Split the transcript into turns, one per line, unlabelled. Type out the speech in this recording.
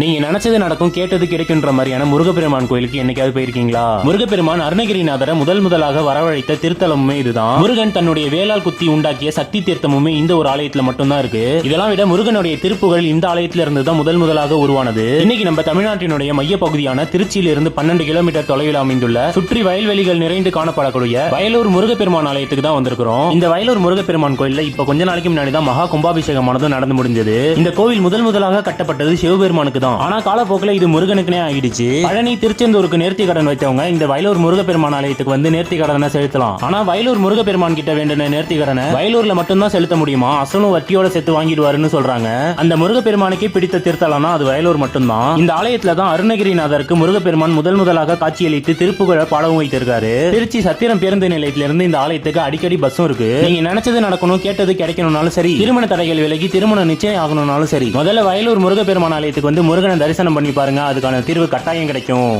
நீங்க நினைச்சது நடக்கும், கேட்டது கிடைக்குன்ற மாதிரியான முருகப்பெருமான் கோயிலுக்கு என்னைக்காவது போயிருக்கீங்களா? முருகப்பெருமான் அருணகிரிநாதரை முதலாக வரவழைத்த திருத்தலமுமே இதுதான். முருகன் தன்னுடைய வேளால் குத்தி உண்டாக்கிய சக்தி தீர்த்தமுமே இந்த ஒரு ஆலயத்துல மட்டும்தான் இருக்கு. இதெல்லாம் விட முருகனுடைய திருப்புகள் இந்த ஆலயத்துல இருந்து தான் முதலாக உருவானது. இன்னைக்கு நம்ம தமிழ்நாட்டினுடைய மைய பகுதியான திருச்சியில இருந்து 12 கிலோமீட்டர் தொலைவில் அமைந்துள்ள சுற்றி வயல்வெளிகள் நிறைந்து காணப்படக்கூடிய வயலூர் முருகப்பெருமான் ஆலயத்துக்கு தான் வந்திருக்கிறோம். இந்த வயலூர் முருகப்பெருமான் கோயில்ல இப்ப கொஞ்ச நாளைக்கு முன்னாடி தான் மகா கும்பாபிஷேகமானது நடந்து முடிஞ்சது. இந்த கோவில் முதலாக கட்டப்பட்டது சிவபெருமானுக்கு தான். ஆனா காலப்போக்கில் இது முருகனுக்குனே ஆகிடுச்சு. பழனி திருச்செந்தூருக்கு நேர்த்தி கடன் வைத்தவங்க இந்த வயலூர் முருகப்பெருமான் ஆலயத்துக்கு வந்து நேர்த்தி கடனை செலுத்தலாம். ஆனா வயலூர் முருகப்பெருமான் கிட்ட வேண்டிய நேர்த்தி கடனை வயலூர்ல மட்டும்தான் செலுத்த முடியுமா? அசலும் வட்டியோட சேர்த்து வாங்கிடுவாருன்னு சொல்றாங்க. அந்த முருகப்பெருமானுக்கே பிடித்த திருத்தலம்னா அது வயலூர் மட்டும்தான். இந்த ஆலயத்துல தான் அருணகிரிநாதருக்கு முருகப்பெருமான் முதலாக காட்சியளித்து திருப்புகழ பாடவும் வைத்திருக்காரு. திருச்சி சத்திரம் பேருந்து நிலையத்திலிருந்து இந்த ஆலயத்துக்கு அடிக்கடி பஸ்ஸும் இருக்கு. நீங்க நினைச்சது நடக்கணும், கேட்டது கிடைக்கணும்னாலும் சரி, திருமண தடைகள் விலகி திருமணம் நிச்சயம் ஆகணும்னாலும் சரி, முதல்ல வயலூர் முருகப்பெருமான் ஆலயத்துக்கு வந்து முருகனை தரிசனம் பண்ணி பாருங்க. அதுக்கான தீர்வு கட்டாயம் கிடைக்கும்.